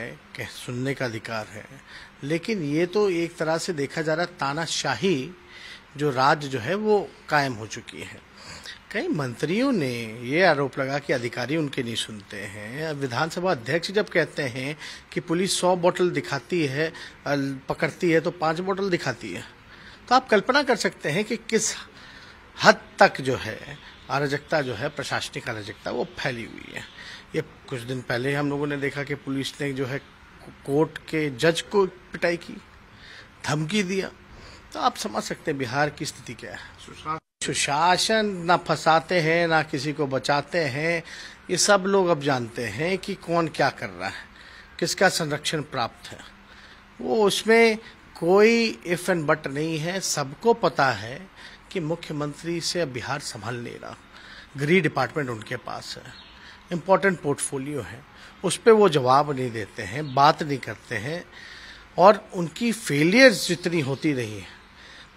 है कि सुनने का अधिकार है, लेकिन ये तो एक तरह से देखा जा रहा है तानाशाही जो राज्य जो है वो कायम हो चुकी है। कई मंत्रियों ने ये आरोप लगा कि अधिकारी उनके नहीं सुनते हैं। विधानसभा अध्यक्ष जब कहते हैं कि पुलिस 100 बोतल दिखाती है, पकड़ती है तो 5 बोतल दिखाती है, तो आप कल्पना कर सकते हैं कि किस हद तक जो है अराजकता जो है, प्रशासनिक अराजकता वो फैली हुई है। ये कुछ दिन पहले हम लोगों ने देखा कि पुलिस ने जो है कोर्ट के जज को पिटाई की, धमकी दिया। तो आप समझ सकते हैं बिहार की स्थिति क्या है। सुशासन ना फंसाते हैं ना किसी को बचाते हैं। ये सब लोग अब जानते हैं कि कौन क्या कर रहा है, किसका संरक्षण प्राप्त है। वो उसमें कोई इफ एंड बट नहीं है। सबको पता है कि मुख्यमंत्री से बिहार संभाल नहीं रहा। गृह डिपार्टमेंट उनके पास है, इम्पोर्टेंट पोर्टफोलियो है, उस पर वो जवाब नहीं देते हैं, बात नहीं करते हैं। और उनकी फेलियर्स जितनी होती रही है,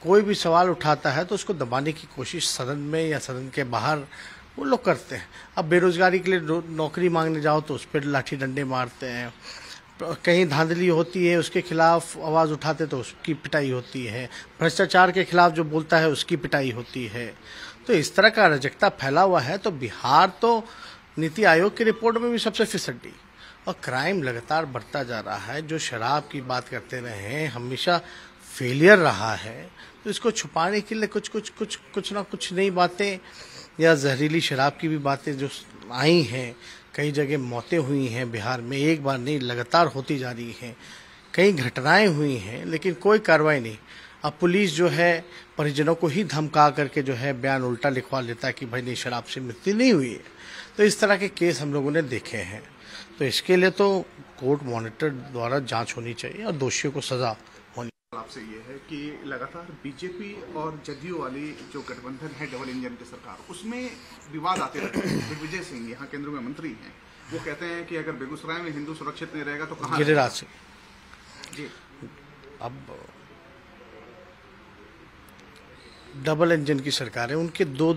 कोई भी सवाल उठाता है तो उसको दबाने की कोशिश सदन में या सदन के बाहर वो लोग करते हैं। अब बेरोजगारी के लिए नौकरी मांगने जाओ तो उस पर लाठी डंडे मारते हैं। कहीं धांधली होती है उसके खिलाफ आवाज़ उठाते तो उसकी पिटाई होती है। भ्रष्टाचार के खिलाफ जो बोलता है उसकी पिटाई होती है। तो इस तरह का अराजकता फैला हुआ है। तो बिहार तो नीति आयोग की रिपोर्ट में भी सबसे फिसड्डी, और क्राइम लगातार बढ़ता जा रहा है। जो शराब की बात करते रहे हैं, हमेशा फेलियर रहा है। तो इसको छुपाने के लिए कुछ ना कुछ नई बातें, या जहरीली शराब की भी बातें जो आई हैं, कई जगह मौतें हुई हैं बिहार में, एक बार नहीं लगातार होती जा रही हैं। कई घटनाएं हुई हैं लेकिन कोई कार्रवाई नहीं। अब पुलिस जो है परिजनों को ही धमका करके जो है बयान उल्टा लिखवा लेता है कि भाई नहीं, शराब से मृत्यु नहीं हुई है। तो इस तरह के केस हम लोगों ने देखे हैं। तो इसके लिए तो कोर्ट मॉनिटर द्वारा जांच होनी चाहिए और दोषियों को सजा होनी। आपसे ये है कि लगातार बीजेपी और जदयू वाली जो गठबंधन है डबल इंजन की सरकार, उसमें विवाद आते रहते हैं। दिग्विजय सिंह यहाँ केंद्र में मंत्री हैं, वो कहते हैं कि अगर बेगूसराय में हिंदू सुरक्षित नहीं रहेगा तो कहाँ गिरिराज सिंह जी। अब डबल इंजन की सरकार है, उनके दो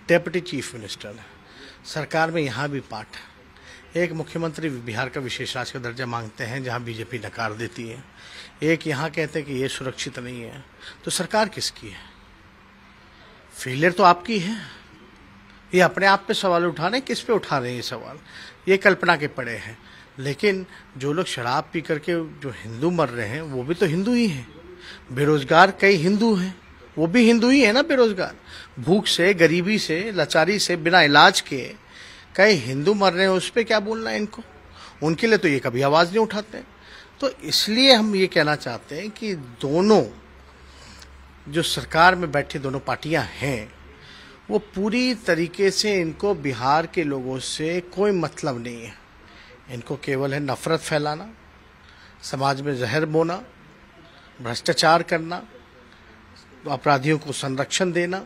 डेप्यूटी चीफ मिनिस्टर हैं सरकार में। यहाँ भी पार्ट है। एक मुख्यमंत्री बिहार का विशेष राज्य का दर्जा मांगते हैं जहाँ बीजेपी नकार देती है। एक यहाँ कहते हैं कि ये सुरक्षित नहीं है। तो सरकार किसकी है? फेलियर तो आपकी है। ये अपने आप पे सवाल उठा रहे हैं, किस पे उठा रहे हैं ये सवाल? ये कल्पना के पड़े हैं। लेकिन जो लोग शराब पी करके जो हिंदू मर रहे हैं वो भी तो हिंदू ही हैं। बेरोजगार कई हिंदू हैं, वो भी हिंदू ही है ना बेरोजगार। भूख से, गरीबी से, लाचारी से, बिना इलाज के कई हिंदू मर रहे हैं, उस पर क्या बोलना है इनको? उनके लिए तो ये कभी आवाज़ नहीं उठाते। तो इसलिए हम ये कहना चाहते हैं कि दोनों जो सरकार में बैठी दोनों पार्टियां हैं, वो पूरी तरीके से, इनको बिहार के लोगों से कोई मतलब नहीं है। इनको केवल है नफरत फैलाना, समाज में जहर बोना, भ्रष्टाचार करना, अपराधियों को संरक्षण देना।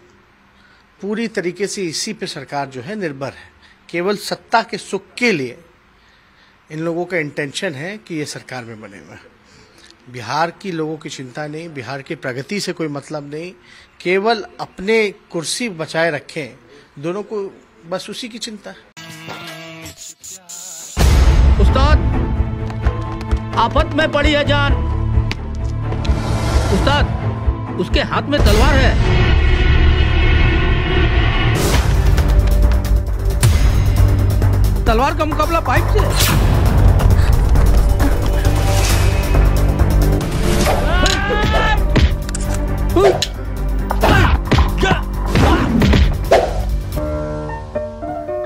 पूरी तरीके से इसी पे सरकार जो है निर्भर है। केवल सत्ता के सुख के लिए इन लोगों का इंटेंशन है कि ये सरकार में बने हुए हैं। बिहार की लोगों की चिंता नहीं, बिहार की प्रगति से कोई मतलब नहीं, केवल अपने कुर्सी बचाए रखें दोनों को, बस उसी की चिंता है। उस्ताद, आफत में पड़ी है जान। उस्ताद, उसके हाथ में तलवार है। तलवार का मुकाबला पाइप से।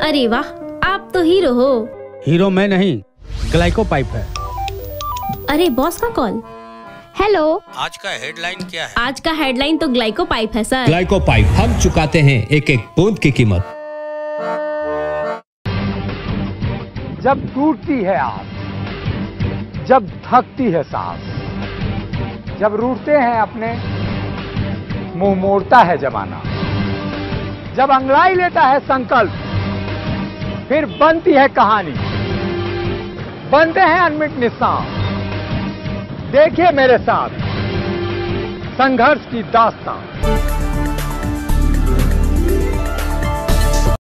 अरे वाह, आप तो हीरो हो। हीरो मैं नहीं, ग्लाइको पाइप है। अरे बॉस का कॉल। हेलो, आज का हेडलाइन क्या है? आज का हेडलाइन तो ग्लाइको पाइप है सर। ग्लाइको पाइप, हम चुकाते हैं एक एक बूंद की कीमत। जब टूटती है आस, जब थकती है सांस, जब रूठते हैं अपने, मुंह मोड़ता है जमाना, जब अंगड़ाई लेता है संकल्प, फिर बनती है कहानी, बनते हैं अनमिट निशान। देखिए मेरे साथ संघर्ष की दास्तां।